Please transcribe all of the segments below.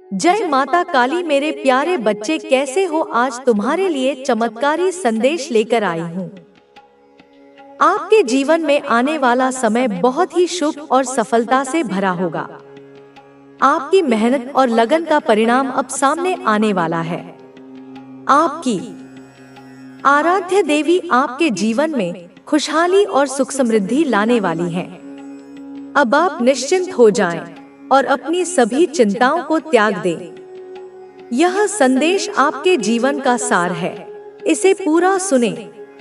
जय माता काली। मेरे प्यारे बच्चे कैसे हो? आज तुम्हारे लिए चमत्कारी संदेश लेकर आई हूँ। आपके जीवन में आने वाला समय बहुत ही शुभ और सफलता से भरा होगा। आपकी मेहनत और लगन का परिणाम अब सामने आने वाला है। आपकी आराध्य देवी आपके जीवन में खुशहाली और सुख समृद्धि लाने वाली है। अब आप निश्चिंत हो जाएं और अपनी सभी चिंताओं को त्याग दें। यह संदेश आपके जीवन का सार है। इसे पूरा सुने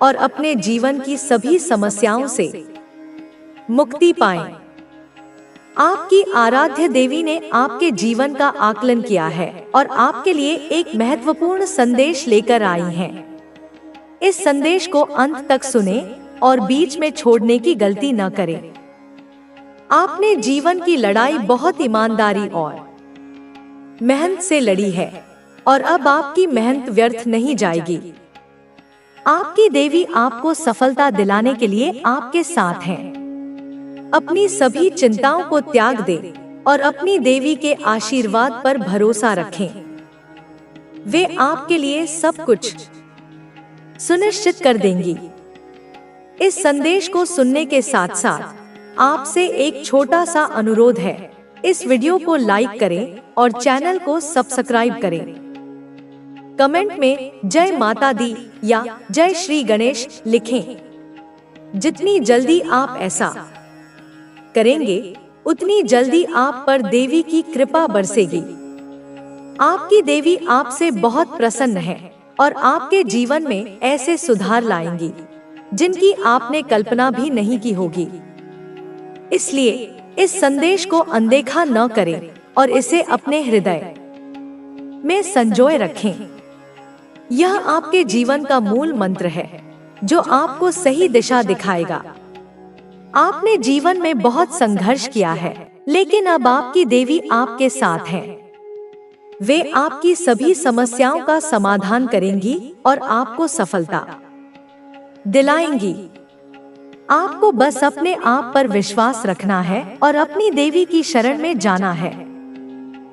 और अपने जीवन की सभी समस्याओं से मुक्ति पाएं। आपकी आराध्य देवी ने आपके जीवन का आकलन किया है और आपके लिए एक महत्वपूर्ण संदेश लेकर आई है। इस संदेश को अंत तक सुने और बीच में छोड़ने की गलती न करें। आपने जीवन की लड़ाई बहुत ईमानदारी और मेहनत से लड़ी है और अब आपकी मेहनत व्यर्थ नहीं जाएगी। आपकी देवी आपको सफलता दिलाने के लिए आपके साथ है। अपनी सभी चिंताओं को त्याग दें और अपनी देवी के आशीर्वाद पर भरोसा रखें। वे आपके लिए सब कुछ सुनिश्चित कर देंगी। इस संदेश को सुनने के साथ साथ आपसे एक छोटा सा अनुरोध है। इस वीडियो को लाइक करें और चैनल को सब्सक्राइब करें। कमेंट में जय माता दी या जय श्री गणेश लिखें। जितनी जल्दी आप ऐसा करेंगे उतनी जल्दी आप पर देवी की कृपा बरसेगी। आपकी देवी आपसे बहुत प्रसन्न है और आपके जीवन में ऐसे सुधार लाएंगी जिनकी आपने कल्पना भी नहीं की होगी। इसलिए इस संदेश को अनदेखा न करें और इसे अपने हृदय में संजोए रखें। यह आपके जीवन का मूल मंत्र है जो आपको सही दिशा दिखाएगा। आपने जीवन में बहुत संघर्ष किया है, लेकिन अब आपकी देवी आपके साथ है। वे आपकी सभी समस्याओं का समाधान करेंगी और आपको सफलता दिलाएंगी। आपको बस अपने आप पर विश्वास रखना है और अपनी देवी की शरण में जाना है।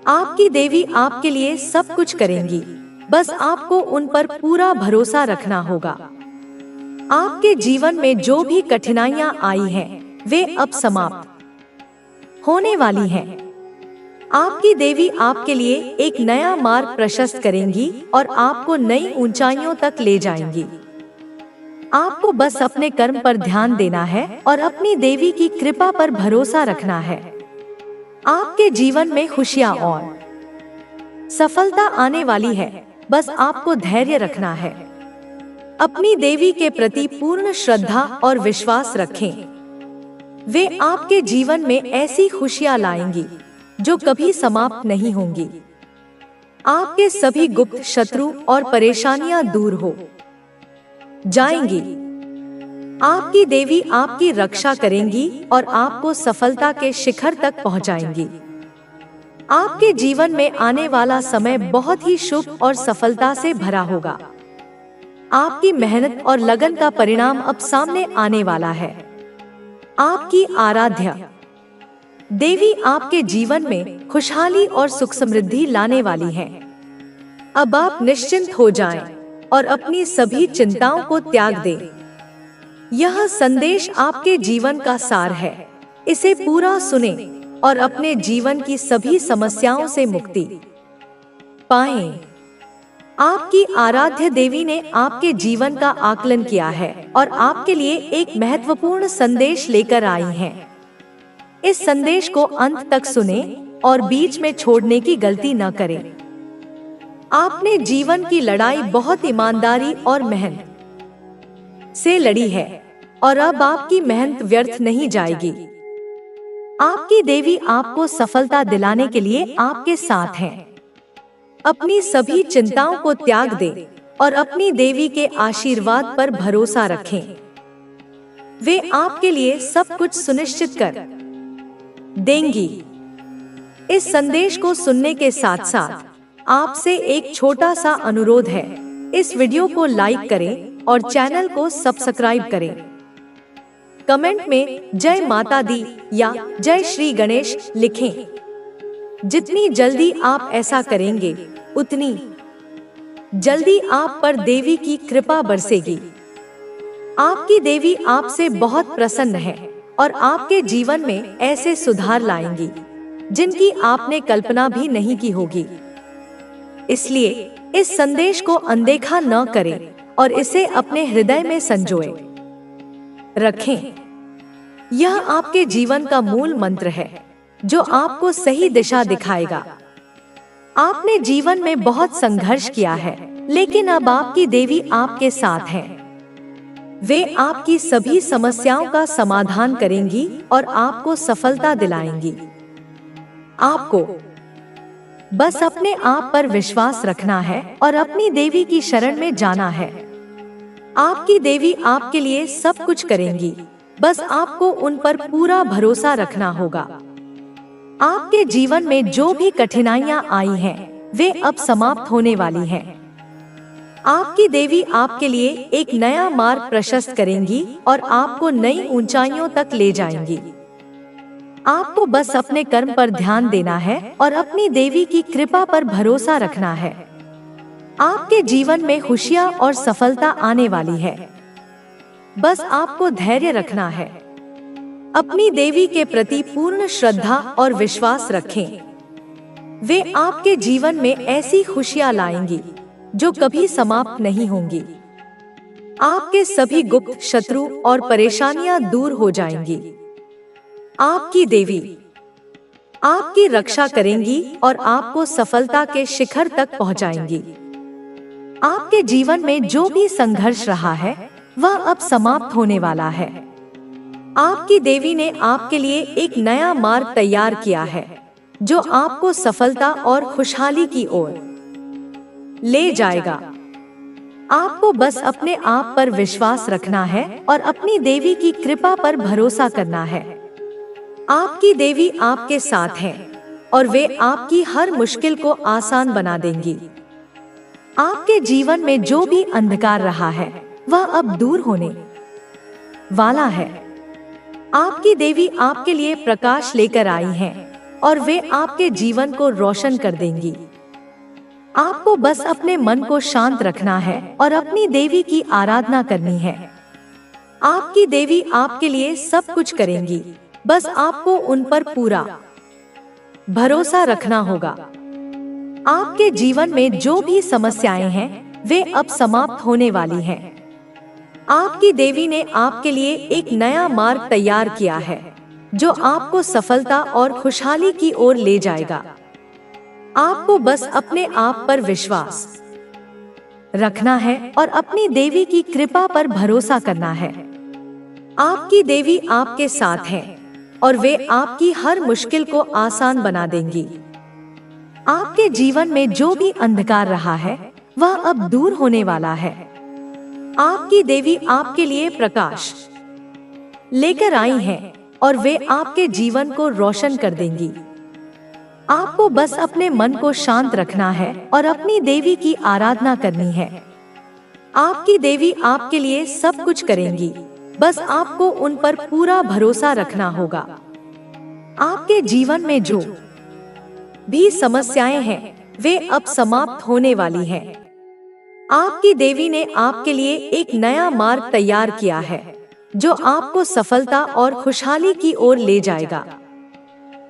आपकी देवी आपके लिए सब कुछ करेंगी, बस आपको उन पर पूरा भरोसा रखना होगा। आपके जीवन में जो भी कठिनाइयां आई हैं, वे अब समाप्त होने वाली हैं। आपकी देवी आपके लिए एक नया मार्ग प्रशस्त करेंगी और आपको नई ऊंचाइयों तक ले जाएंगी। आपको बस अपने कर्म पर ध्यान देना है और अपनी देवी की कृपा पर भरोसा रखना है। आपके जीवन में खुशियां और सफलता आने वाली है, बस आपको धैर्य रखना है। अपनी देवी के प्रति पूर्ण श्रद्धा और विश्वास रखें। वे आपके जीवन में ऐसी खुशियां लाएंगी जो कभी समाप्त नहीं होंगी। आपके सभी गुप्त शत्रु और परेशानियां दूर हो जाएंगी। आपकी देवी आपकी रक्षा करेंगी और आपको सफलता के शिखर तक पहुंचाएंगी। आपके जीवन में आने वाला समय बहुत ही शुभ और सफलता से भरा होगा। आपकी मेहनत और लगन का परिणाम अब सामने आने वाला है। आपकी आराध्या देवी आपके जीवन में खुशहाली और सुख समृद्धि लाने वाली है। अब आप निश्चिंत हो जाएं और अपनी सभी चिंताओं को त्याग दें। यह संदेश आपके जीवन का सार है। इसे पूरा सुने और अपने जीवन की सभी समस्याओं से मुक्ति पाएं। आपकी आराध्य देवी ने आपके जीवन का आकलन किया है और आपके लिए एक महत्वपूर्ण संदेश लेकर आई है। इस संदेश को अंत तक सुने और बीच में छोड़ने की गलती न करें। आपने जीवन की लड़ाई बहुत ईमानदारी और मेहनत से लड़ी है और अब आपकी मेहनत व्यर्थ नहीं जाएगी। आपकी देवी आपको सफलता दिलाने के लिए आपके साथ है। अपनी सभी चिंताओं को त्याग दें और अपनी देवी के आशीर्वाद पर भरोसा रखें। वे आपके लिए सब कुछ सुनिश्चित कर देंगी। इस संदेश को सुनने के साथ साथ आपसे एक छोटा सा अनुरोध है। इस वीडियो को लाइक करें और चैनल को सब्सक्राइब करें। कमेंट में जय माता दी या जय श्री गणेश लिखें। जितनी जल्दी आप ऐसा करेंगे, उतनी जल्दी आप पर देवी की कृपा बरसेगी। आपकी देवी आपसे बहुत प्रसन्न है और आपके जीवन में ऐसे सुधार लाएंगी जिनकी आपने कल्पना भी नहीं की होगी। इसलिए इस संदेश को अनदेखा न करें और इसे अपने हृदय में संजोए रखें। यह आपके जीवन का मूल मंत्र है जो आपको सही दिशा दिखाएगा। आपने जीवन में बहुत संघर्ष किया है, लेकिन अब आपकी देवी आपके साथ है। वे आपकी सभी समस्याओं का समाधान करेंगी और आपको सफलता दिलाएंगी। आपको बस अपने आप पर विश्वास रखना है और अपनी देवी की शरण में जाना है। आपकी देवी आपके लिए सब कुछ करेंगी, बस आपको उन पर पूरा भरोसा रखना होगा। आपके जीवन में जो भी कठिनाइयां आई हैं, वे अब समाप्त होने वाली हैं। आपकी देवी आपके लिए एक नया मार्ग प्रशस्त करेंगी और आपको नई ऊंचाइयों तक ले जाएंगी। आपको बस अपने कर्म पर ध्यान देना है और अपनी देवी की कृपा पर भरोसा रखना है। आपके जीवन में खुशियां और सफलता आने वाली है। बस आपको धैर्य रखना है। अपनी देवी के प्रति पूर्ण श्रद्धा और विश्वास रखें। वे आपके जीवन में ऐसी खुशियां लाएंगी जो कभी समाप्त नहीं होंगी। आपके सभी गुप्त शत्रु और परेशानियां दूर हो जाएंगी। आपकी देवी आपकी रक्षा करेंगी और आपको सफलता के शिखर तक पहुंचाएंगी। आपके जीवन में जो भी संघर्ष रहा है, वह अब समाप्त होने वाला है। आपकी देवी ने आपके लिए एक नया मार्ग तैयार किया है जो आपको सफलता और खुशहाली की ओर ले जाएगा। आपको बस अपने आप पर विश्वास रखना है और अपनी देवी की कृपा पर भरोसा करना है। आपकी देवी आपके साथ है और वे आपकी हर मुश्किल को आसान बना देंगी। आपके जीवन में जो भी अंधकार रहा है, वह अब दूर होने वाला है। आपकी देवी आपके लिए प्रकाश लेकर आई हैं और वे आपके जीवन को रोशन कर देंगी। आपको बस अपने मन को शांत रखना है और अपनी देवी की आराधना करनी है। आपकी देवी आपके लिए सब कुछ करेंगी, बस आपको उन पर पूरा भरोसा रखना होगा। आपके जीवन में जो भी समस्याएं हैं, वे अब समाप्त होने वाली हैं। आपकी देवी ने आपके लिए एक नया मार्ग तैयार किया है जो आपको सफलता और खुशहाली की ओर ले जाएगा। आपको बस अपने आप पर विश्वास रखना है और अपनी देवी की कृपा पर भरोसा करना है। आपकी देवी आपके साथ है और वे आपकी हर मुश्किल को आसान बना देंगी। आपके जीवन में जो भी अंधकार रहा है, वह अब दूर होने वाला है। आपकी देवी आपके लिए प्रकाश लेकर आई हैं और वे आपके जीवन को रोशन कर देंगी। आपको बस अपने मन को शांत रखना है और अपनी देवी की आराधना करनी है। आपकी देवी आपके लिए सब कुछ करेंगी, बस आपको उन पर पूरा भरोसा रखना होगा। आपके जीवन में जो भी समस्याएं हैं, वे अब समाप्त होने वाली हैं। आपकी देवी ने आपके लिए एक नया मार्ग तैयार किया है जो आपको सफलता और खुशहाली की ओर ले जाएगा।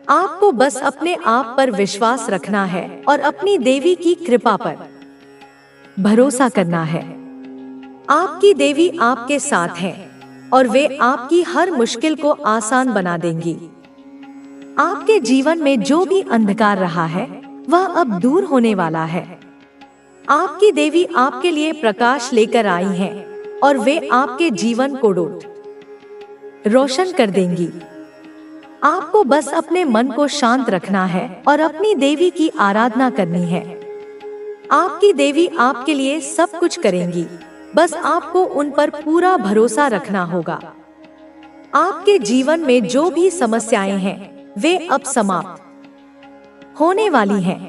आपको बस अपने आप पर विश्वास रखना है और अपनी देवी की कृपा पर भरोसा करना है। आपकी देवी आपके साथ है और वे आपकी हर मुश्किल को आसान बना देंगी। आपके जीवन में जो भी अंधकार रहा है, वह अब दूर होने वाला है। आपकी देवी आपके लिए प्रकाश लेकर आई हैं और वे आपके जीवन को रोशन कर देंगी। आपको बस अपने मन को शांत रखना है और अपनी देवी की आराधना करनी है। आपकी देवी आपके लिए सब कुछ करेंगी, बस आपको उन पर पूरा भरोसा रखना होगा। आपके जीवन में जो भी समस्याएं हैं, वे अब समाप्त होने वाली हैं।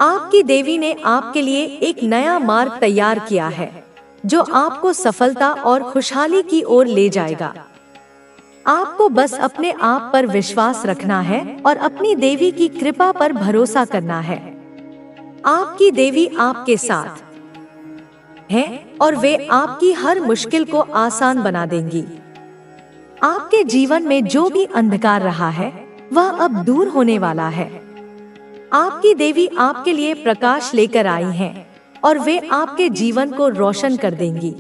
आपकी देवी ने आपके लिए एक नया मार्ग तैयार किया है जो आपको सफलता और खुशहाली की ओर ले जाएगा। आपको बस अपने आप पर विश्वास रखना है और अपनी देवी की कृपा पर भरोसा करना है। आपकी देवी आपके साथ है और वे आपकी हर मुश्किल को आसान बना देंगी। आपके जीवन में जो भी अंधकार रहा है वह अब दूर होने वाला है। आपकी देवी आपके लिए प्रकाश लेकर आई हैं और वे आपके जीवन को रोशन कर देंगी।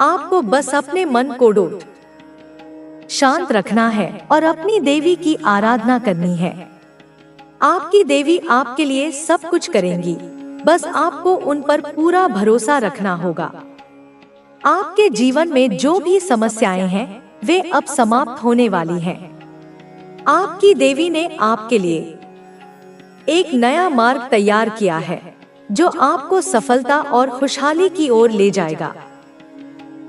आपको बस अपने मन को शांत रखना है और अपनी देवी की आराधना करनी है। आपकी देवी आपके लिए सब कुछ करेंगी, बस आपको उन पर पूरा भरोसा रखना होगा। आपके जीवन में जो भी समस्याएं हैं वे अब समाप्त होने वाली हैं। आपकी देवी ने आपके लिए एक नया मार्ग तैयार किया है जो आपको सफलता और खुशहाली की ओर ले जाएगा।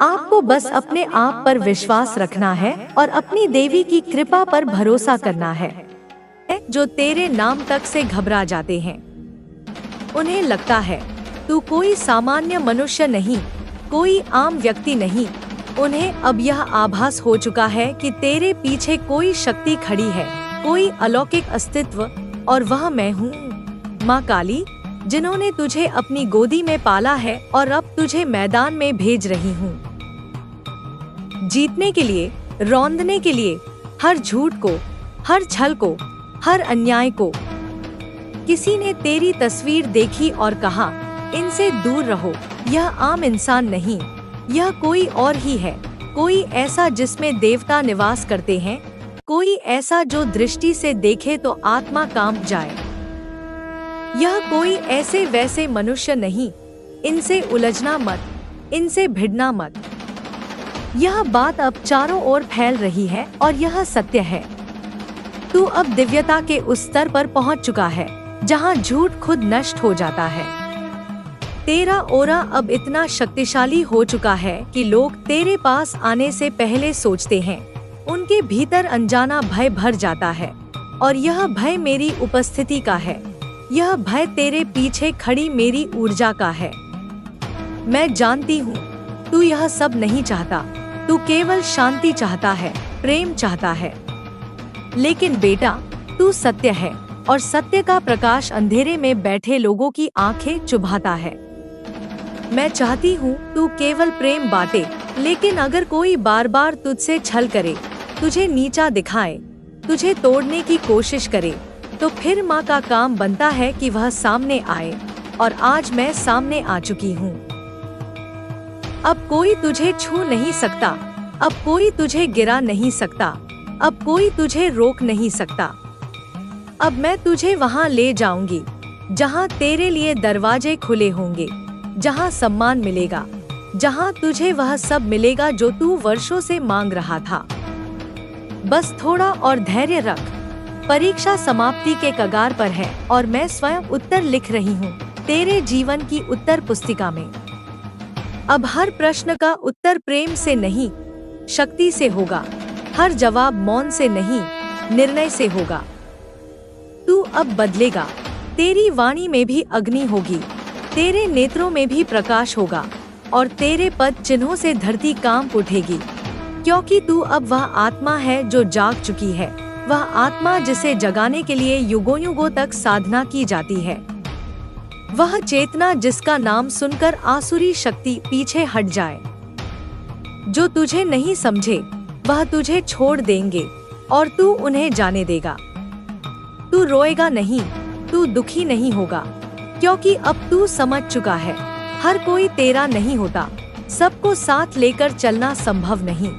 आपको बस अपने आप पर विश्वास रखना है और अपनी देवी की कृपा पर भरोसा करना है। जो तेरे नाम तक से घबरा जाते हैं, उन्हें लगता है तू कोई सामान्य मनुष्य नहीं, कोई आम व्यक्ति नहीं। उन्हें अब यह आभास हो चुका है कि तेरे पीछे कोई शक्ति खड़ी है, कोई अलौकिक अस्तित्व, और वह मैं हूँ, माँ काली, जिन्होंने तुझे अपनी गोदी में पाला है और अब तुझे मैदान में भेज रही हूँ। जीतने के लिए, रौंदने के लिए, हर झूठ को, हर छल को, हर अन्याय को। किसी ने तेरी तस्वीर देखी और कहा, इनसे दूर रहो, यह आम इंसान नहीं, यह कोई और ही है, कोई ऐसा जिसमें देवता निवास करते हैं, कोई ऐसा जो दृष्टि से देखे तो आत्मा कांप जाए। यह कोई ऐसे वैसे मनुष्य नहीं, इनसे उलझना मत, इनसे भिड़ना मत। यह बात अब चारों ओर फैल रही है और यह सत्य है। तू अब दिव्यता के उस स्तर पर पहुंच चुका है जहां झूठ खुद नष्ट हो जाता है। तेरा ओरा अब इतना शक्तिशाली हो चुका है कि लोग तेरे पास आने से पहले सोचते हैं, उनके भीतर अनजाना भय भर जाता है, और यह भय मेरी उपस्थिति का है, यह भय तेरे पीछे खड़ी मेरी ऊर्जा का है। मैं जानती हूँ तू यह सब नहीं चाहता, तू केवल शांति चाहता है, प्रेम चाहता है। लेकिन बेटा, तू सत्य है और सत्य का प्रकाश अंधेरे में बैठे लोगों की आंखें चुभाता है। मैं चाहती हूँ तू केवल प्रेम बांटे, लेकिन अगर कोई बार बार तुझसे छल करे, तुझे नीचा दिखाए, तुझे तोड़ने की कोशिश करे, तो फिर माँ का काम बनता है कि वह सामने आए, और आज मैं सामने आ चुकी हूँ। अब कोई तुझे छू नहीं सकता, अब कोई तुझे गिरा नहीं सकता, अब कोई तुझे रोक नहीं सकता। अब मैं तुझे वहां ले जाऊंगी जहां तेरे लिए दरवाजे खुले होंगे, जहां सम्मान मिलेगा, जहां तुझे वह सब मिलेगा जो तू वर्षों से मांग रहा था। बस थोड़ा और धैर्य रख। परीक्षा समाप्ति के कगार पर है और मैं स्वयं उत्तर लिख रही हूँ तेरे जीवन की उत्तर पुस्तिका में। अब हर प्रश्न का उत्तर प्रेम से नहीं, शक्ति से होगा। हर जवाब मौन से नहीं, निर्णय से होगा। तू अब बदलेगा। तेरी वाणी में भी अग्नि होगी, तेरे नेत्रों में भी प्रकाश होगा, और तेरे पद चिन्हों से धरती कांप उठेगी, क्योंकि तू अब वह आत्मा है जो जाग चुकी है, वह आत्मा जिसे जगाने के लिए युगों युगों तक साधना की जाती है, वह चेतना जिसका नाम सुनकर आसुरी शक्ति पीछे हट जाए। जो तुझे नहीं समझे वह तुझे छोड़ देंगे और तू उन्हें जाने देगा। तू रोएगा नहीं, तू दुखी नहीं होगा, क्योंकि अब तू समझ चुका है हर कोई तेरा नहीं होता, सबको साथ लेकर चलना संभव नहीं।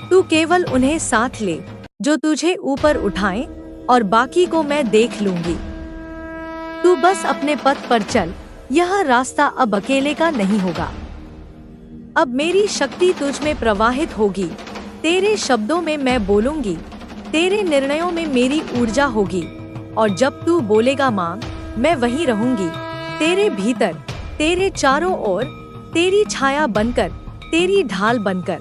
तू केवल उन्हें साथ ले जो तुझे ऊपर उठाएं, और बाकी को मैं देख लूंगी। तू बस अपने पथ पर चल, यह रास्ता अब अकेले का नहीं होगा। अब मेरी शक्ति तुझ में प्रवाहित होगी, तेरे शब्दों में मैं बोलूंगी, तेरे निर्णयों में मेरी ऊर्जा होगी, और जब तू बोलेगा मांग, मैं वहीं रहूंगी, तेरे भीतर, तेरे चारों ओर, तेरी छाया बनकर, तेरी ढाल बनकर।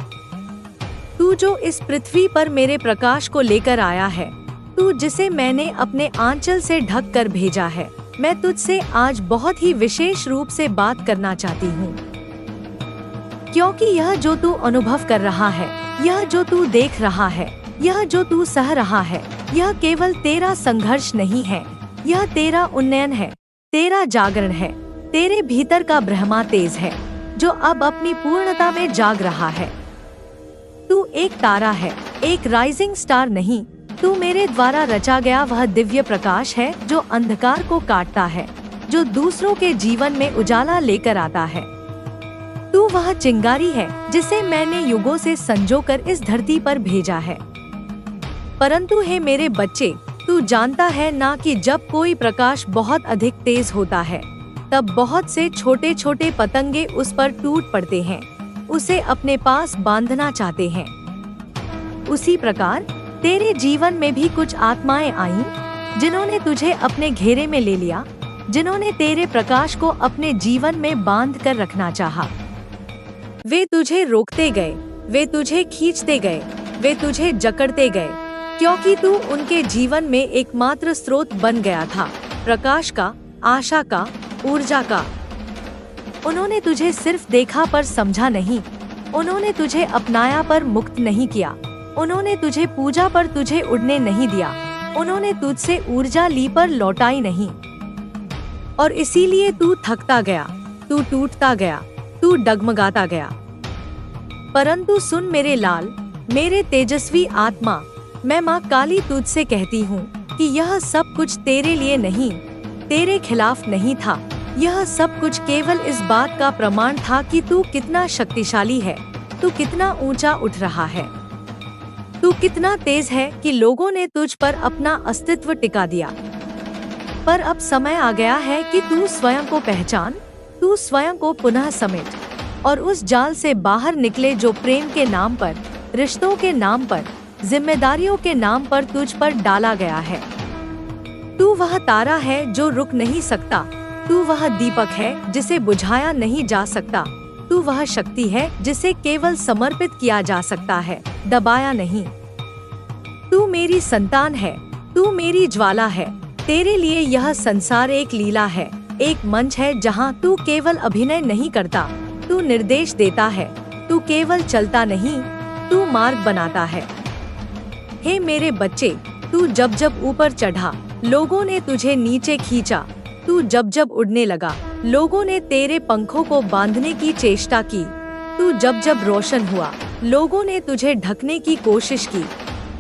तू जो इस पृथ्वी पर मेरे प्रकाश को लेकर आया है, तू जिसे मैंने अपने आंचल से ढक कर भेजा है, मैं तुझसे आज बहुत ही विशेष रूप से बात करना चाहती हूँ। क्योंकि यह जो तू अनुभव कर रहा है, यह जो तू देख रहा है, यह जो तू सह रहा है, यह केवल तेरा संघर्ष नहीं है, यह तेरा उन्नयन है, तेरा जागरण है। तेरे भीतर का ब्रह्मा तेज है जो अब अपनी पूर्णता में जाग रहा है। तू एक तारा है, एक राइजिंग स्टार नहीं। तू मेरे द्वारा रचा गया वह दिव्य प्रकाश है जो अंधकार को काटता है, जो दूसरों के जीवन में उजाला लेकर आता है। तू वह चिंगारी है जिसे मैंने युगों से संजोकर इस धरती पर भेजा है। परंतु हे मेरे बच्चे, तू जानता है ना कि जब कोई प्रकाश बहुत अधिक तेज होता है तब बहुत से छोटे छोटे पतंगे उस पर टूट पड़ते हैं, उसे अपने पास बांधना चाहते हैं। उसी प्रकार तेरे जीवन में भी कुछ आत्माएं आईं जिन्होंने तुझे अपने घेरे में ले लिया, जिन्होंने तेरे प्रकाश को अपने जीवन में बांध कर रखना चाहा। वे तुझे रोकते गए, वे तुझे खींचते गए, वे तुझे जकड़ते गए, क्योंकि तू उनके जीवन में एकमात्र स्रोत बन गया था, प्रकाश का, आशा का, ऊर्जा का। उन्होंने तुझे सिर्फ देखा पर समझा नहीं, उन्होंने तुझे अपनाया पर मुक्त नहीं किया, उन्होंने तुझे पूजा पर तुझे उड़ने नहीं दिया, उन्होंने तुझसे ऊर्जा ली पर लौटाई नहीं। और इसीलिए तू थकता गया, तू टूटता गया, तू डगमगाता गया। परंतु सुन मेरे लाल, मेरे तेजस्वी आत्मा, मैं माँ काली तुझसे कहती हूँ कि यह सब कुछ तेरे लिए नहीं, तेरे खिलाफ नहीं था। यह सब कुछ केवल इस बात का प्रमाण था कि तू कितना शक्तिशाली है, तू कितना ऊंचा उठ रहा है, तू कितना तेज है कि लोगों ने तुझ पर अपना अस्तित्व टिका दिया। पर अब समय आ गया है कि तू स्वयं को पहचान, तू स्वयं को पुनः समेट और उस जाल से बाहर निकले जो प्रेम के नाम पर, रिश्तों के नाम पर, जिम्मेदारियों के नाम पर तुझ पर डाला गया है। तू वह तारा है जो रुक नहीं सकता, तू वह दीपक है जिसे बुझाया नहीं जा सकता, तू वह शक्ति है जिसे केवल समर्पित किया जा सकता है, दबाया नहीं। तू मेरी संतान है, तू मेरी ज्वाला है। तेरे लिए यह संसार एक लीला है, एक मंच है जहाँ तू केवल अभिनय नहीं करता, तू निर्देश देता है। तू केवल चलता नहीं, तू मार्ग बनाता है। हे मेरे बच्चे, तू जब जब ऊपर चढ़ा, लोगों ने तुझे नीचे खींचा। तू जब जब उड़ने लगा, लोगों ने तेरे पंखों को बांधने की चेष्टा की। तू जब जब रोशन हुआ, लोगों ने तुझे ढकने की कोशिश की,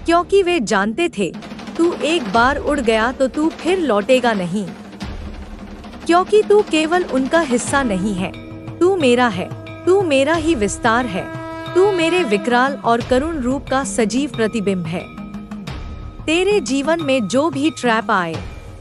क्योंकि वे जानते थे तू एक बार उड़ गया तो तू फिर लौटेगा नहीं। क्योंकि तू केवल उनका हिस्सा नहीं है, तू मेरा है, तू मेरा ही विस्तार है, तू मेरे विकराल और करुण रूप का सजीव प्रतिबिंब है। तेरे जीवन में जो भी ट्रैप आए,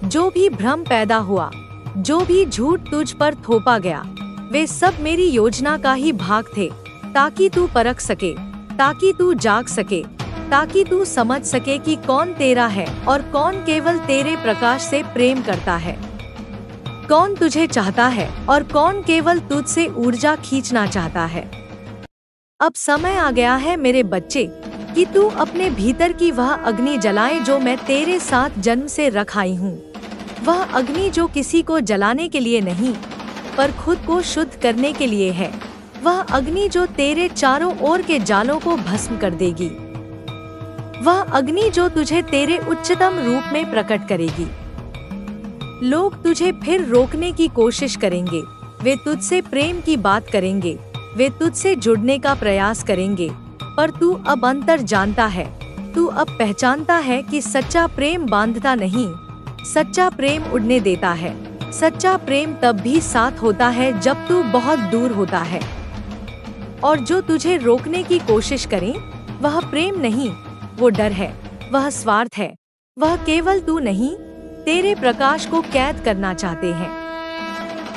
जो भी भ्रम पैदा हुआ, जो भी झूठ तुझ पर थोपा गया, वे सब मेरी योजना का ही भाग थे, ताकि तू परख सके, ताकि तू जाग सके, ताकि तू समझ सके कि कौन तेरा है और कौन केवल तेरे प्रकाश से प्रेम करता है, कौन तुझे चाहता है और कौन केवल तुझसे ऊर्जा खींचना चाहता है। अब समय आ गया है मेरे बच्चे कि तू अपने भीतर की वह अग्नि जलाए जो मैं तेरे साथ जन्म से रख आई हूँ। वह अग्नि जो किसी को जलाने के लिए नहीं, पर खुद को शुद्ध करने के लिए है। वह अग्नि जो तेरे चारों ओर के जालों को भस्म कर देगी। वह अग्नि जो तुझे तेरे उच्चतम रूप में प्रकट करेगी। लोग तुझे फिर रोकने की कोशिश करेंगे, वे तुझसे प्रेम की बात करेंगे, वे तुझसे जुड़ने का प्रयास करेंगे, पर तू अब अंतर जानता है, तू अब पहचानता है कि सच्चा प्रेम बांधता नहीं, सच्चा प्रेम उड़ने देता है। सच्चा प्रेम तब भी साथ होता है जब तू बहुत दूर होता है। और जो तुझे रोकने की कोशिश करें, वह प्रेम नहीं, वो डर है, वह स्वार्थ है, वह केवल तू नहीं, तेरे प्रकाश को कैद करना चाहते हैं।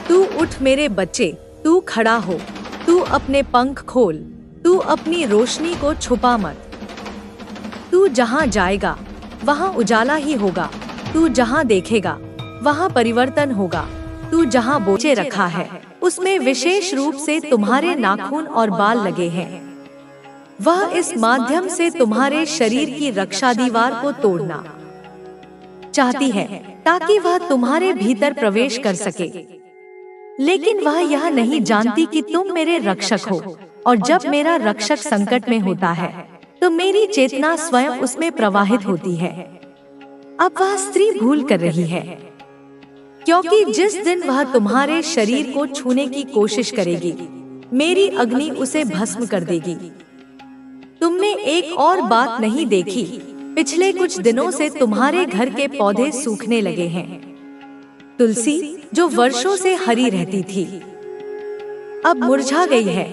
तू उठ मेरे बच्चे, तू खड़ा हो, तू अपने पंख खोल, तू अपनी रोशनी को छुपा मत। तू जहाँ जाएगा वहाँ उजाला ही होगा, तू जहाँ देखेगा वहाँ परिवर्तन होगा। तू जहाँ बोझे रखा है उसमें विशेष रूप से तुम्हारे नाखून और बाल लगे हैं। वह इस माध्यम से तुम्हारे शरीर की रक्षा दीवार को तोड़ना चाहती है ताकि वह तुम्हारे भीतर प्रवेश कर सके। लेकिन वह यह नहीं जानती कि तुम मेरे रक्षक हो, और जब मेरा रक्षक संकट में होता है तो मेरी चेतना स्वयं उसमें प्रवाहित होती है। अब वह स्त्री भूल कर रही है, क्योंकि जिस दिन वह तुम्हारे शरीर को छूने की कोशिश करेगी, मेरी अग्नि उसे भस्म कर देगी। तुमने एक और बात नहीं देखी, पिछले कुछ दिनों से तुम्हारे घर के पौधे सूखने लगे हैं। तुलसी जो वर्षों से हरी रहती थी, अब मुरझा गई है।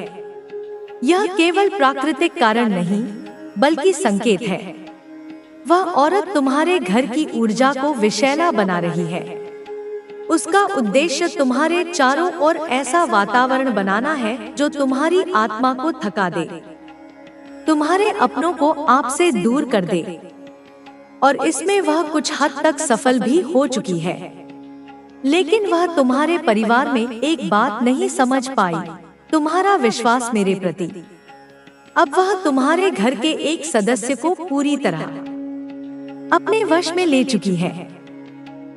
यह केवल प्राकृतिक कारण नहीं, बल्कि संकेत है। वह औरत तुम्हारे घर की ऊर्जा को विषैला बना रही है। उसका उद्देश्य तुम्हारे चारों ओर ऐसा वातावरण बनाना है जो तुम्हारी आत्मा को थका दे, तुम्हारे अपनों को आपसे दूर कर दे। और इसमें वह कुछ हद तक सफल भी हो चुकी है। लेकिन वह तुम्हारे परिवार में एक बात नहीं समझ पाई, तुम्हारा विश्वास मेरे प्रति। अब वह तुम्हारे घर के एक सदस्य को पूरी तरह अपने वश में ले चुकी है।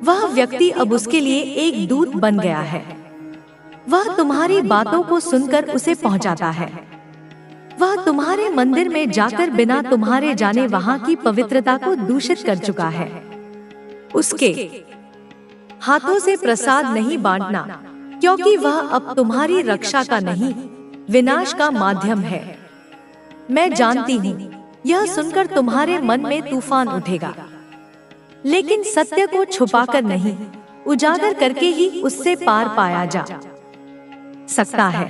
वह व्यक्ति अब उसके लिए एक दूत बन गया है। वह तुम्हारी बातों को सुनकर उसे पहुंचाता है। वह तुम्हारे मंदिर में जाकर बिना तुम्हारे जाने वहां की पवित्रता को दूषित कर चुका है। उसके हाथों से प्रसाद नहीं बांटना, क्योंकि वह अब तुम्हारी रक्षा का नहीं, विनाश का माध्यम है। मैं जानती हूँ, यह सुनकर तुम्हारे मन में तूफान उठेगा, लेकिन सत्य को छुपाकर नहीं, उजागर करके ही उससे पार पाया जा सकता है।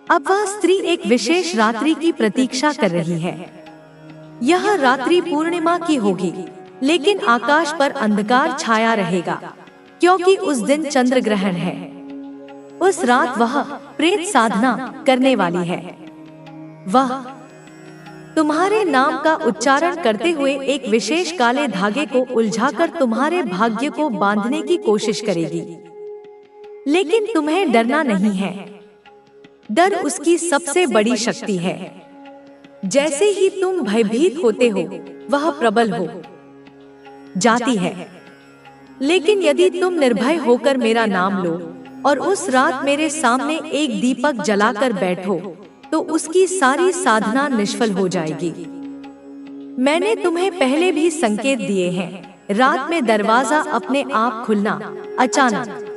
अब वह स्त्री एक विशेष रात्रि की प्रतीक्षा कर रही है। यह रात्रि पूर्णिमा की होगी, लेकिन आकाश पर अंधकार छाया रहेगा, क्योंकि उस दिन चंद्र ग्रहण है। उस रात वह प्रेत साधना करने वाली है। वह तुम्हारे नाम का उच्चारण करते हुए एक विशेष काले धागे को उलझाकर तुम्हारे भाग्य को बांधने की कोशिश करेगी। लेकिन तुम्हें डरना नहीं है। डर उसकी सबसे बड़ी शक्ति है। जैसे ही तुम भयभीत होते हो, वह प्रबल हो जाती है। लेकिन यदि तुम निर्भय होकर मेरा नाम लो और उस रात मेरे सामने एक दीपक जलाकर बैठो, तो उसकी सारी साधना निष्फल हो जाएगी। मैंने तुम्हें पहले भी संकेत दिए हैं। रात में दरवाजा अपने आप खुलना, अचानक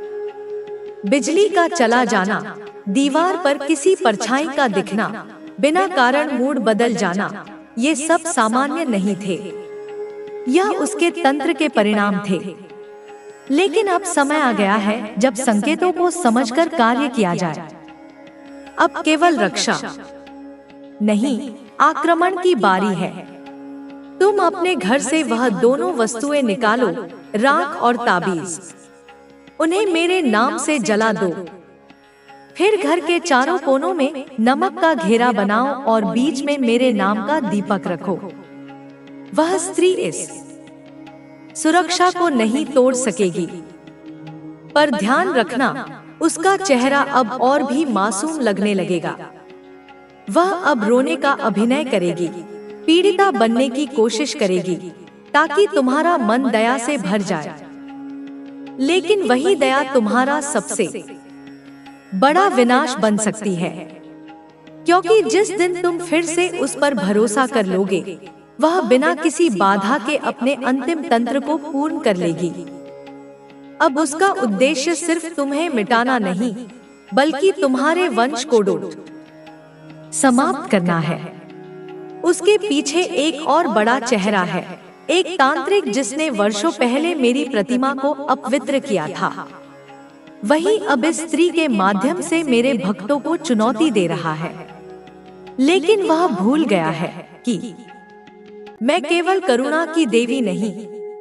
बिजली का चला जाना, दीवार पर किसी परछाई का दिखना, बिना कारण मूड बदल जाना, ये सब सामान्य नहीं थे। यह उसके तंत्र के परिणाम थे। लेकिन अब समय आ गया है जब संकेतों को समझकर कार्य किया जाए। अब केवल रक्षा नहीं, आक्रमण की बारी है। तुम अपने घर से वह दोनों वस्तुएं निकालो, राख और ताबीज। उन्हें मेरे नाम से जला दो। फिर घर के चारों कोनों में नमक का घेरा बनाओ और बीच में मेरे नाम का दीपक रखो। वह स्त्री इस सुरक्षा को नहीं तोड़ सकेगी, पर ध्यान रखना, उसका चेहरा अब और भी मासूम लगने लगेगा। वह अब रोने का अभिनय करेगी, पीड़िता बनने की कोशिश करेगी, ताकि तुम्हारा मन दया से भर जाए। लेकिन वही दया तुम्हारा सबसे बड़ा विनाश बन सकती है, क्योंकि जिस दिन तुम फिर से उस पर भरोसा कर लोगे, वह बिना किसी बाधा के अपने अंतिम तंत्र को पूर्ण कर लेगी। अब उसका उद्देश्य सिर्फ तुम्हें मिटाना नहीं, बल्कि तुम्हारे वंश को समाप्त करना है। उसके पीछे एक और बड़ा चेहरा है, एक तांत्रिक जिसने वर्षों पहले मेरी प्रतिमा को अपवित्र किया था। वही अब इस स्त्री के माध्यम से मेरे भक्तों को चुनौती दे रहा है। लेकिन वह भूल गया है कि मैं केवल करुणा की देवी नहीं,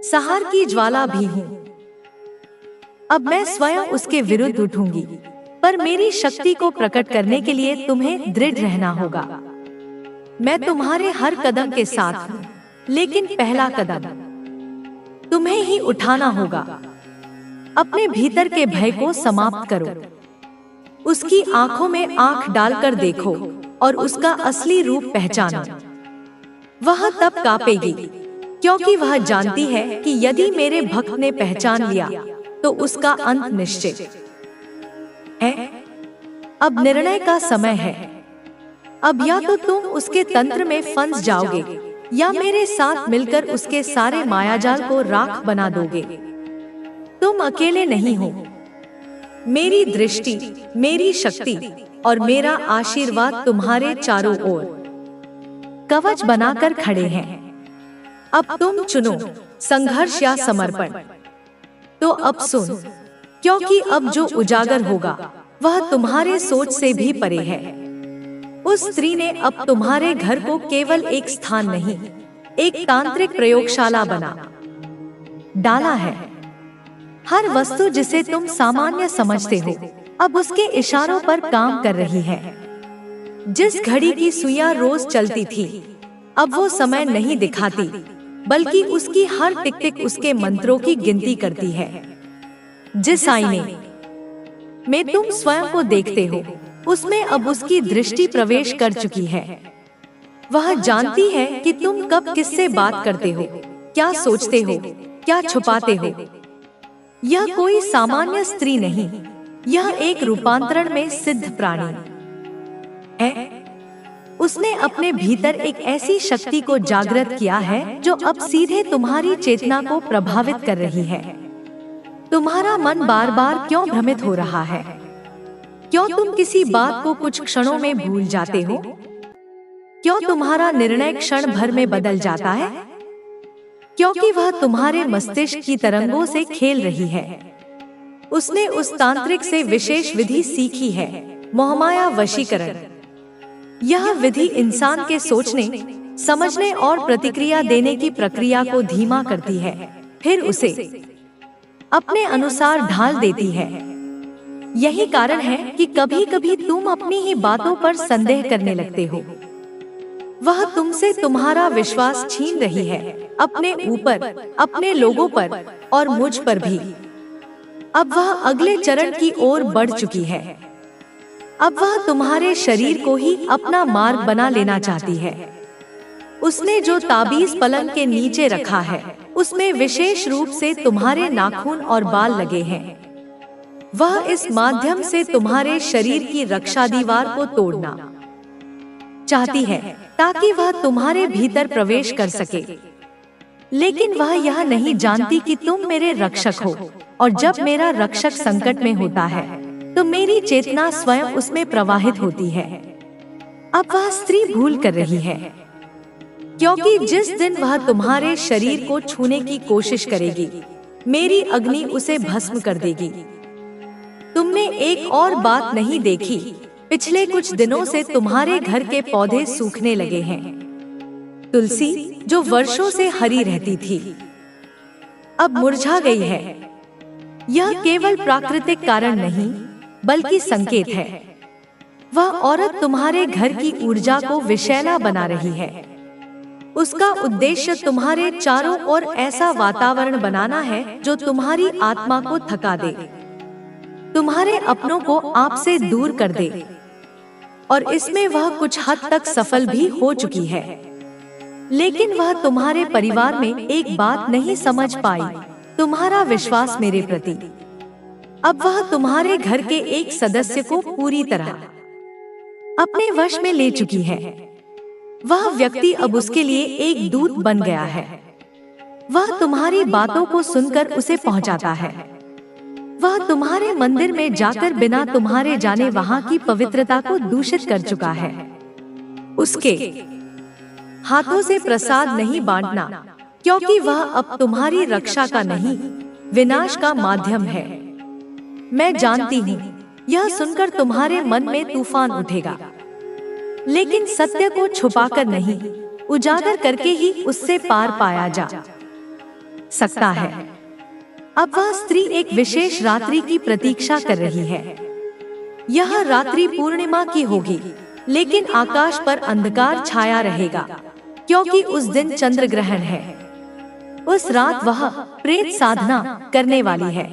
सहार की ज्वाला भी हूँ। अब मैं स्वयं उसके विरुद्ध उठूंगी, पर मेरी शक्ति को प्रकट करने के लिए तुम्हें दृढ़ रहना होगा। मैं तुम्हारे हर कदम के साथ हूँ, लेकिन पहला कदम तुम्हें ही उठाना होगा। अपने भीतर के भय को समाप्त करो। उसकी आंखों में आंख डालकर देखो और उसका असली रूप पहचानो। वह तब कांपेगी, क्योंकि वह जानती है कि यदि मेरे भक्त ने पहचान लिया तो उसका अंत निश्चित है। अब निर्णय का समय है। अब या तो तुम उसके तंत्र में फंस जाओगे या मेरे साथ मिलकर उसके सारे मायाजाल को राख बना दोगे। तुम अकेले नहीं हो। मेरी दृष्टि, मेरी शक्ति और मेरा आशीर्वाद तुम्हारे चारों ओर कवच बनाकर खड़े हैं। अब तुम चुनो, संघर्ष या समर्पण। तो अब सुन, क्योंकि अब जो उजागर होगा वह तुम्हारे सोच से भी परे है। उस स्त्री ने अब तुम्हारे घर को केवल एक स्थान नहीं, एक तांत्रिक प्रयोगशाला बना डाला है। हर वस्तु जिसे तुम सामान्य समझते हो अब उसके इशारों पर काम कर रही है। जिस घड़ी की सुइयां रोज चलती थी अब वो समय नहीं दिखाती, बल्कि उसकी हर टिक टिक उसके मंत्रों की गिनती करती है। जिस आईने में तुम स्वयं को देखते हो उसमें अब उसकी दृष्टि प्रवेश कर चुकी है। वह जानती है कि तुम कब किससे बात करते हो, क्या सोचते हो, क्या छुपाते हो। यह कोई सामान्य स्त्री नहीं, यह एक रूपांतरण में सिद्ध प्राणी है। उसने अपने भीतर एक ऐसी शक्ति को जागृत किया है जो अब सीधे तुम्हारी चेतना को प्रभावित कर रही है। तुम्हारा मन बार बार क्यों भ्रमित हो रहा है? क्यों तुम किसी बात को कुछ क्षणों में भूल जाते हो? क्यों तुम्हारा निर्णय क्षण भर में बदल जाता है? क्योंकि वह तुम्हारे मस्तिष्क की तरंगों से खेल रही है। उसने उस तांत्रिक से विशेष विधि सीखी है, मोहमाया वशीकरण। यह विधि इंसान के सोचने, समझने और प्रतिक्रिया देने की प्रक्रिया को धीमा करती है, फिर उसे अपने अनुसार ढाल देती है। यही कारण है कि कभी कभी तुम अपनी ही बातों पर संदेह करने लगते हो। वह तुमसे तुम्हारा विश्वास छीन रही है, अपने ऊपर, अपने लोगों पर और मुझ पर भी। अब वह अगले चरण की ओर बढ़ चुकी है। अब वह तुम्हारे शरीर को ही अपना मार्ग बना लेना चाहती है। उसने जो ताबीज पलंग के नीचे रखा है उसमें विशेष रूप से तुम्हारे नाखून और बाल लगे हैं। वह इस माध्यम से तुम्हारे शरीर की रक्षा दीवार को तोड़ना चाहती है ताकि वह तुम्हारे भीतर प्रवेश कर सके। लेकिन वह यह नहीं जानती कि तुम मेरे रक्षक हो, और जब मेरा रक्षक संकट में होता है तो मेरी चेतना स्वयं उसमें प्रवाहित होती है। अब वह स्त्री भूल कर रही है, क्योंकि जिस दिन वह तुम्हारे शरीर को छूने की कोशिश करेगी मेरी अग्नि उसे भस्म कर देगी। तुमने एक और बात नहीं देखी, पिछले कुछ दिनों से तुम्हारे घर के पौधे सूखने लगे हैं। तुलसी जो वर्षों से हरी रहती थी अब मुरझा गई है। यह केवल प्राकृतिक कारण नहीं बल्कि संकेत है। वह औरत तुम्हारे घर की ऊर्जा को विषैला बना रही है। उसका उद्देश्य तुम्हारे चारों ओर ऐसा वातावरण बनाना है जो तुम्हारी आत्मा को थका दे, तुम्हारे अपनों को आपसे दूर कर दे। और इसमें वह कुछ हद तक सफल भी हो चुकी है। लेकिन वह तुम्हारे परिवार में एक बात नहीं समझ पाई, तुम्हारा विश्वास मेरे प्रति। अब वह तुम्हारे घर के एक सदस्य को पूरी तरह अपने वश में ले चुकी है। वह व्यक्ति अब उसके लिए एक दूत बन गया है। वह तुम्हारी बातों को सुनकर उसे पहुंचाता है। वह तुम्हारे मंदिर में जाकर बिना तुम्हारे जाने वहां की पवित्रता को दूषित कर चुका है। उसके हाथों से प्रसाद नहीं बांटना, क्योंकि वह अब तुम्हारी रक्षा का नहीं, विनाश का माध्यम है। मैं जानती हूँ यह सुनकर तुम्हारे मन में तूफान उठेगा, लेकिन सत्य को छुपाकर नहीं, उजागर करके ही उससे पार पाया जा सकता है। अब वह स्त्री एक विशेष रात्रि की प्रतीक्षा कर रही है। यह रात्रि पूर्णिमा की होगी, लेकिन आकाश पर अंधकार छाया रहेगा, क्योंकि उस दिन चंद्र ग्रहण है। उस रात वह प्रेत साधना करने वाली है।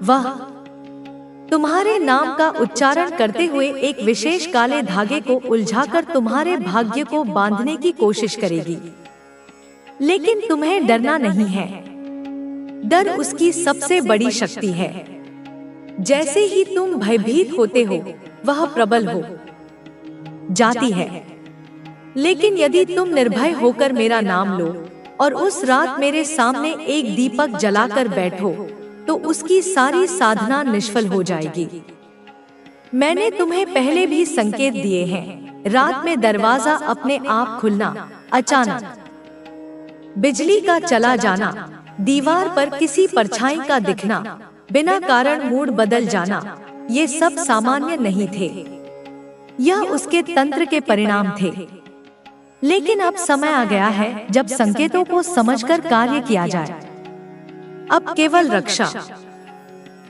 वह तुम्हारे नाम का उच्चारण करते हुए एक विशेष काले धागे को उलझाकर तुम्हारे भाग्य को बांधने की कोशिश करेगी। लेकिन तुम्हें डरना नहीं है। डर उसकी सबसे बड़ी शक्ति है। जैसे ही तुम भयभीत होते हो, वह प्रबल हो जाती है। लेकिन यदि तुम निर्भय होकर मेरा नाम लो और उस रात मेरे सामने एक दीपक जलाकर बैठो, तो उसकी सारी साधना निष्फल हो जाएगी। मैंने तुम्हें पहले भी संकेत दिए हैं। रात में दरवाजा अपने आप खुलना, अचानक बिजली का चला जाना, दीवार पर किसी परछाई का दिखना, बिना कारण मूड बदल जाना, ये सब सामान्य नहीं थे। यह उसके तंत्र के परिणाम थे। लेकिन अब समय आ गया है जब संकेतों को समझकर कार्य किया जाए। अब केवल रक्षा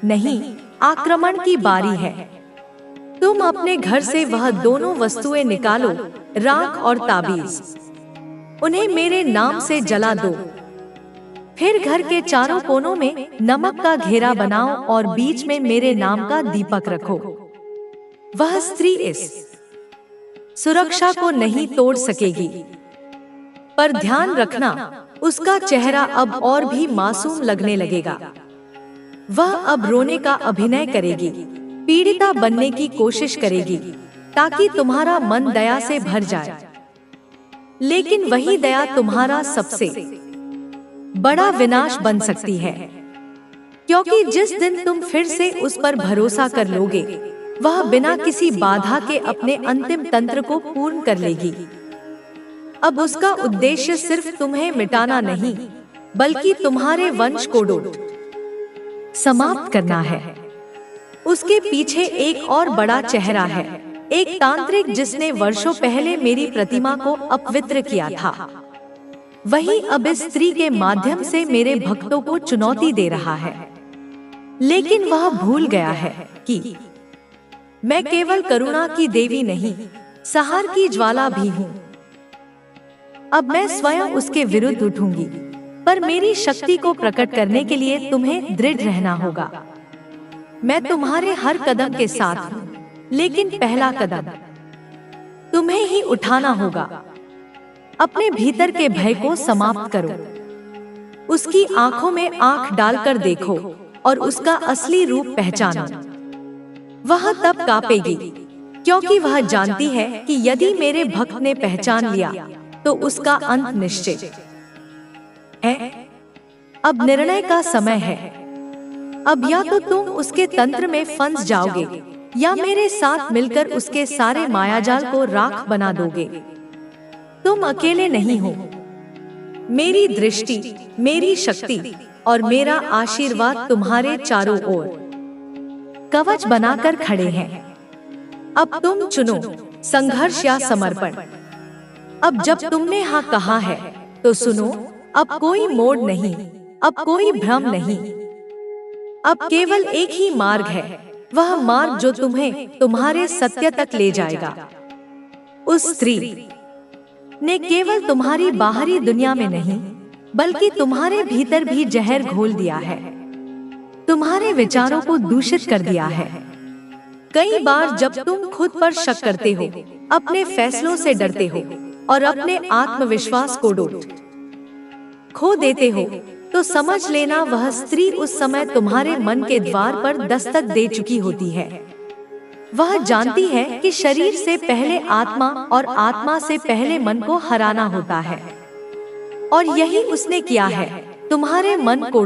नहीं, आक्रमण की बारी है। तुम अपने घर से वह दोनों वस्तुएं निकालो, राख और ताबीज। उन्हें मेरे नाम से जला दो। फिर घर के चारों कोनों में नमक का घेरा बनाओ और बीच में मेरे नाम का दीपक रखो। वह स्त्री इस सुरक्षा को नहीं तोड़ सकेगी। पर ध्यान रखना, उसका चेहरा अब और भी मासूम लगने लगेगा। वह अब रोने का अभिनय करेगी, पीड़िता बनने की कोशिश करेगी, ताकि तुम्हारा मन दया से भर जाए। लेकिन वही दया तुम्हारा सबसे बड़ा विनाश बन सकती है, क्योंकि जिस दिन तुम फिर से उस पर भरोसा कर लोगे, वह बिना किसी बाधा के अपने अंतिम तंत्र को पूर्ण कर लेगी। अब उसका उद्देश्य सिर्फ तुम्हें मिटाना नहीं, बल्कि तुम्हारे वंश को समाप्त करना है। उसके पीछे एक और बड़ा चेहरा है, एक तांत्रिक जिसने वर्षों पहले मेरी प्रतिमा को अपवित्र किया था। वही अब इस स्त्री के माध्यम से मेरे भक्तों को चुनौती दे रहा है। लेकिन वह भूल गया है कि मैं केवल करुणा की देवी नहीं, सहार की ज्वाला भी हूँ। अब मैं स्वयं उसके विरुद्ध उठूंगी, पर मेरी शक्ति को प्रकट करने के लिए तुम्हें दृढ़ रहना होगा। मैं तुम्हारे हर कदम के साथ हूँ, लेकिन पहला कदम तुम्हें ही उठाना होगा। अपने भीतर के भय को समाप्त करो। उसकी आंखों में आंख डालकर देखो और उसका असली रूप पहचानो। वह तब कांपेगी, क्योंकि वह जानती है कि यदि मेरे भक्त ने पहचान लिया, तो उसका अंत निश्चित है। अब निर्णय का समय है। अब या तो तुम उसके तंत्र में फंस जाओगे, या मेरे साथ मिलकर उसके सारे मायाजाल को राख बना दोगे। तुम अकेले नहीं हो। मेरी दृष्टि, मेरी शक्ति और मेरा आशीर्वाद तुम्हारे चारों ओर कवच बनाकर खड़े हैं। अब तुम चुनो, संघर्ष या समर्पण। अब जब तुमने हाँ कहा है, तो सुनो, अब कोई मोड़ नहीं, अब कोई भ्रम नहीं। अब केवल एक ही मार्ग है, वह मार्ग जो तुम्हें तुम्हारे सत्य तक ले जाएगा। उस स्त्री ने केवल तुम्हारी बाहरी दुनिया में नहीं, बल्कि तुम्हारे भीतर भी जहर घोल दिया है, तुम्हारे विचारों को दूषित कर दिया है। कई बार जब तुम खुद पर शक करते हो, अपने फैसलों से डरते हो और अपने आत्मविश्वास को खो देते हो, तो समझ लेना वह स्त्री उस समय तुम्हारे मन के द्वार पर दस्तक दे चुकी होती है। वह जानती है कि शरीर से पहले आत्मा और आत्मा से पहले मन को हराना होता है, और यही उसने किया है। तुम्हारे मन को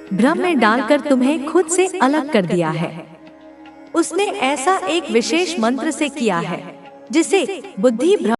भ्रम में डालकर तुम्हें खुद से अलग कर दिया है। उसने ऐसा एक विशेष मंत्र से किया है, जिसे बुद्धि